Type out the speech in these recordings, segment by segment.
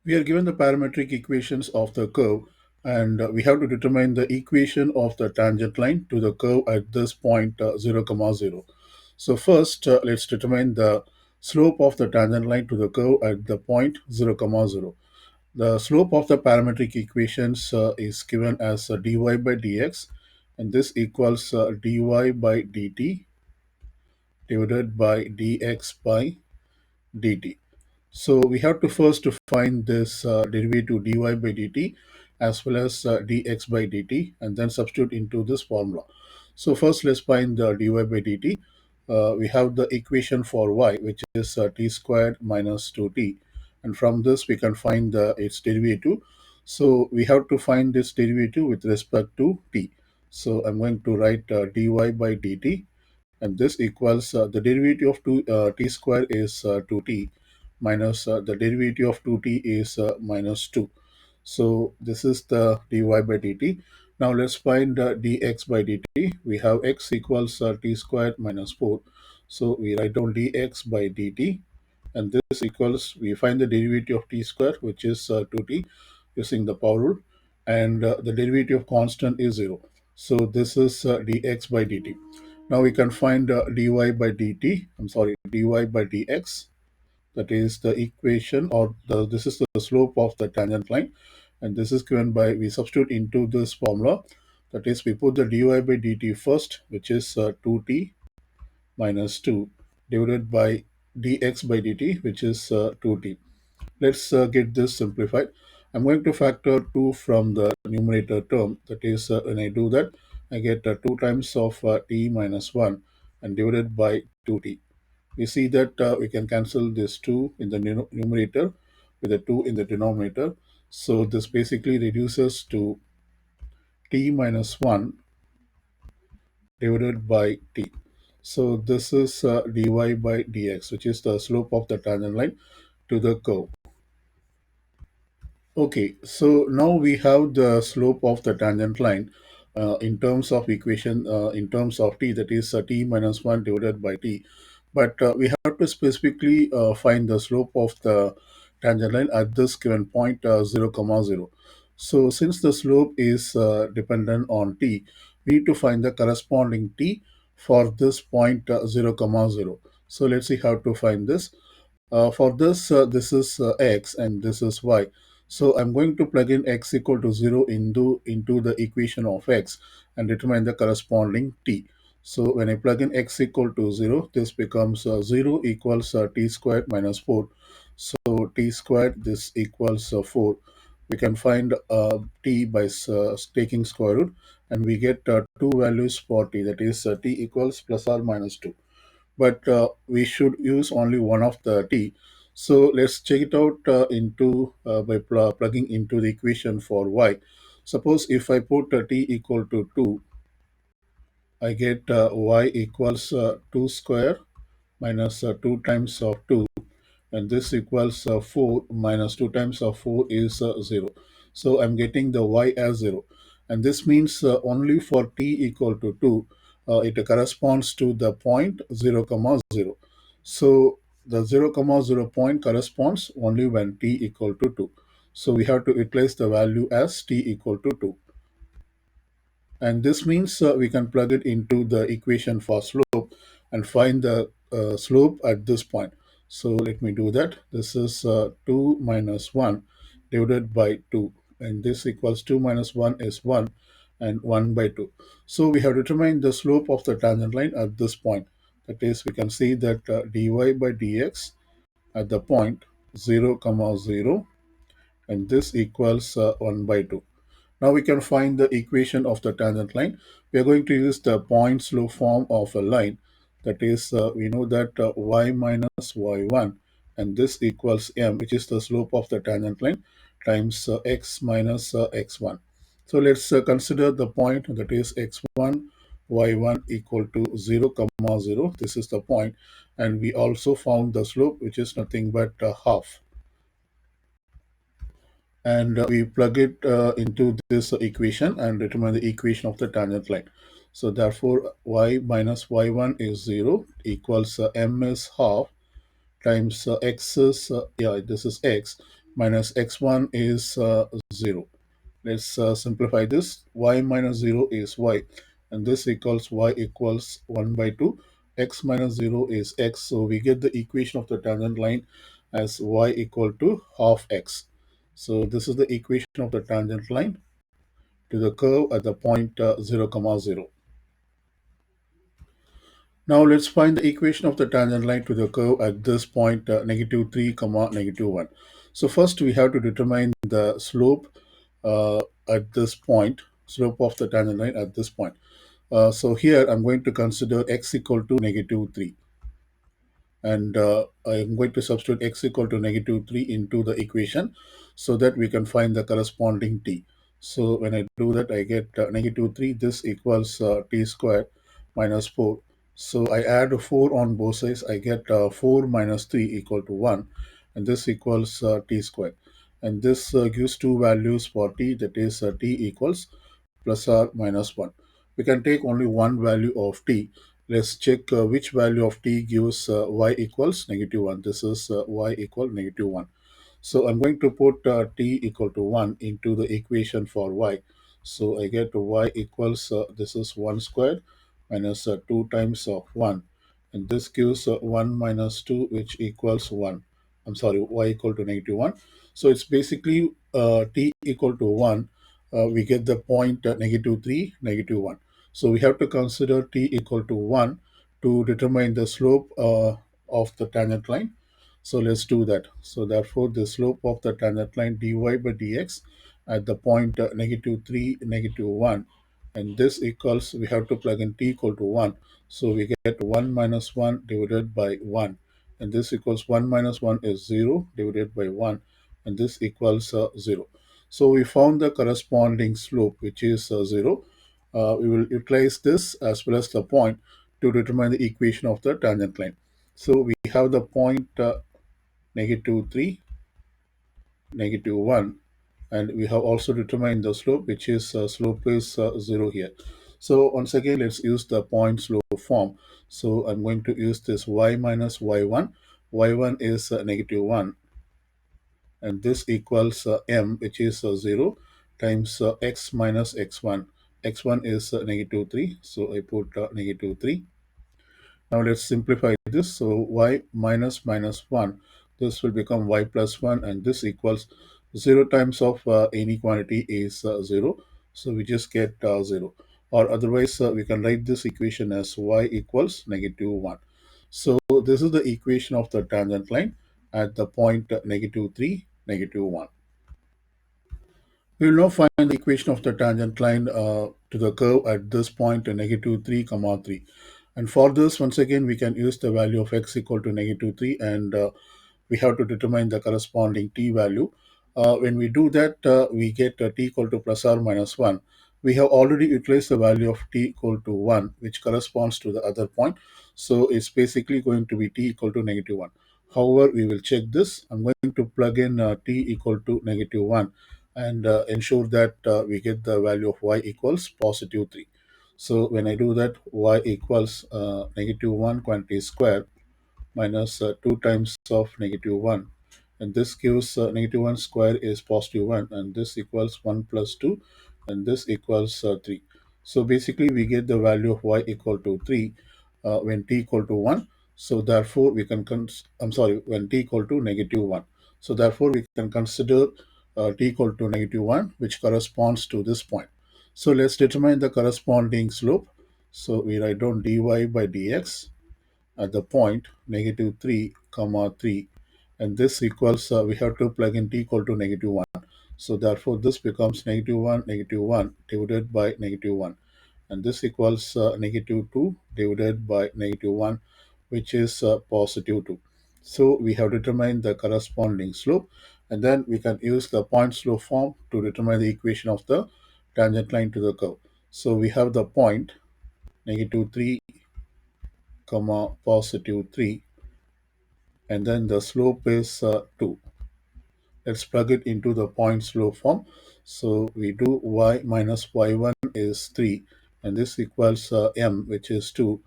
We are given the parametric equations of the curve, and we have to determine the equation of the tangent line to the curve at this point 0 comma 0. So first let's determine the slope of the tangent line to the curve at the point 0 comma 0. The slope of the parametric equations is given as dy by dx, and this equals dy by dt divided by dx by dt. So we have to first to find this derivative dy by dt as well as dx by dt, and then substitute into this formula. So first let's find the dy by dt. We have the equation for y, which is t squared minus 2t, and from this we can find its derivative. So we have to find this derivative with respect to t. So I'm going to write dy by dt, and this equals the derivative of 2 t square is 2t minus the derivative of 2t is minus 2. So this is the dy by dt. Now let's find dx by dt. We have x equals t squared minus 4. So we write down dx by dt, and this equals, we find the derivative of t square, which is 2t, using the power rule, and the derivative of constant is 0. So this is dx by dt. Now we can find dy by dt, I'm sorry, dy by dx. That is the equation, or this is the slope of the tangent line, and this is given by, we substitute into this formula. That is, we put the dy by dt first, which is 2t minus 2 divided by dx by dt, which is 2t. Let's get this simplified. I'm going to factor 2 from the numerator term. That is, when I do that, I get 2 times of t minus 1 and divided by 2t. We see that we can cancel this 2 in the numerator with the 2 in the denominator. So this basically reduces to t minus 1 divided by t. So this is dy by dx, which is the slope of the tangent line to the curve. Okay, so now we have the slope of the tangent line in terms of equation, in terms of t, that is t minus 1 divided by t. But we have to specifically find the slope of the tangent line at this given point 0 comma 0. So since the slope is dependent on t, we need to find the corresponding t for this point 0 comma 0. So let's see how to find this. For this, this is x and this is y. So I'm going to plug in x equal to 0 into the equation of x and determine the corresponding t. So when I plug in x equal to 0, this becomes 0 equals t squared minus 4. So t squared, this equals 4. We can find t by taking square root, and we get two values for t, that is t equals plus or minus 2. But we should use only one of the t. So let's check it out into by plugging into the equation for y. Suppose if I put t equal to 2, I get y equals 2 square minus 2 times of 2, and this equals 4 minus 2 times of 4 is 0. So I'm getting the y as 0, and this means only for t equal to 2, it corresponds to the point 0 comma 0. So the 0 comma 0 point corresponds only when t equal to 2. So we have to replace the value as t equal to 2, and this means we can plug it into the equation for slope and find the slope at this point. So let me do that. This is 2 minus 1 divided by 2, and this equals 2 minus 1 is 1, and 1 by 2. So we have determined the slope of the tangent line at this point. That is, we can see that dy by dx at the point 0 comma 0, and this equals 1 by 2. Now we can find the equation of the tangent line. We are going to use the point slope form of a line. That is, we know that y minus y1, and this equals m, which is the slope of the tangent line, times x minus x1. So let's consider the point, that is x1, y1 equal to 0 comma 0. This is the point, and we also found the slope, which is nothing but half, and we plug it into this equation and determine the equation of the tangent line. So therefore y minus y1 is 0 equals m is half times x is, yeah, this is x, minus x1 is 0. Let's simplify this. Y minus 0 is y, and this equals y equals 1 by 2. X minus 0 is x, so we get the equation of the tangent line as y equal to half x. So this is the equation of the tangent line to the curve at the point 0 comma 0. Now let's find the equation of the tangent line to the curve at this point negative 3 comma negative 1. So first we have to determine the slope at this point, slope of the tangent line at this point. So here I'm going to consider x equal to negative 3, and I'm going to substitute x equal to negative 3 into the equation so that we can find the corresponding t. So when I do that, I get negative 3. This equals t squared minus 4. So I add 4 on both sides. I get 4 minus 3 equal to 1, and this equals t squared. And this gives two values for t, that is t equals plus or minus 1. We can take only one value of t. Let's check which value of t gives y equals negative 1. This is y equal negative 1. So I'm going to put t equal to 1 into the equation for y. So I get y equals, this is 1 squared minus 2 times of 1. And this gives 1 minus 2, which equals 1. I'm sorry, y equal to negative 1. So it's basically t equal to 1. We get the point negative 3, negative 1. So we have to consider t equal to 1 to determine the slope of the tangent line. So let's do that. So therefore, the slope of the tangent line dy by dx at the point negative 3, negative 1, and this equals, we have to plug in t equal to 1. So we get 1 minus 1 divided by 1. And this equals 1 minus 1 is 0 divided by 1. And this equals 0. So we found the corresponding slope, which is 0. We will utilize this as well as the point to determine the equation of the tangent line. So we have the point negative 3, negative 1, and we have also determined the slope, which is slope is 0 here. So once again, let's use the point slope form. So I'm going to use this y minus y1. Y1 is negative 1, and this equals m, which is 0, times x minus x1. X1 is negative 3, so I put negative 3. Now let's simplify this. So y minus minus 1, this will become y plus 1, and this equals 0 times of any quantity is 0. So we just get 0. Or otherwise, we can write this equation as y equals negative 1. So this is the equation of the tangent line at the point negative 3, negative 1. We will now find the equation of the tangent line to the curve at this point negative 3 comma 3. And for this, once again, we can use the value of x equal to negative 3, and we have to determine the corresponding t value. When we do that, we get t equal to plus or minus 1. We have already utilized the value of t equal to 1, which corresponds to the other point. So it's basically going to be t equal to negative 1. However, we will check this. I'm going to plug in t equal to negative 1 and ensure that we get the value of y equals positive 3. So when I do that, y equals negative 1 quantity square minus 2 times of negative 1. And this gives negative 1 square is positive 1, and this equals 1 plus 2, and this equals 3. So basically, we get the value of y equal to 3 when t equal to 1. So therefore, we can, I'm sorry, when t equal to negative 1. So therefore, we can consider t equal to negative 1, which corresponds to this point. So let's determine the corresponding slope. So we write down dy by dx at the point negative 3 comma 3, and this equals, we have to plug in t equal to negative 1. So therefore this becomes negative 1 divided by negative 1, and this equals negative 2 divided by negative 1, which is positive 2. So we have determined the corresponding slope, and then we can use the point slope form to determine the equation of the tangent line to the curve. So we have the point negative 3 comma positive 3, and then the slope is 2. Let's plug it into the point slope form. So we do y minus y1 is 3, and this equals m, which is 2,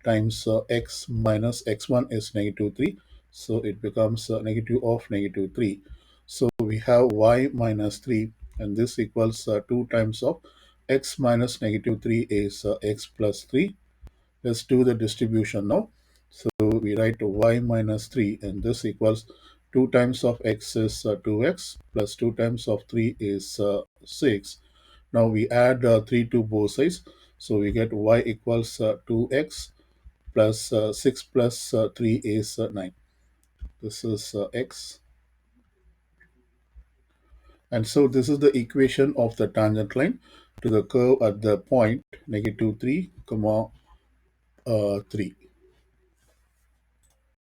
times x minus x1 is negative 3. So it becomes negative of negative 3. So we have y minus 3, and this equals 2 times of x minus negative 3 is x plus 3. Let's do the distribution now. So we write y minus 3, and this equals 2 times of x is 2x plus 2 times of 3 is 6. Now we add 3 to both sides. So we get y equals 2x plus 6 plus 3 is 9. This is x. And so this is the equation of the tangent line to the curve at the point negative 3, comma 3.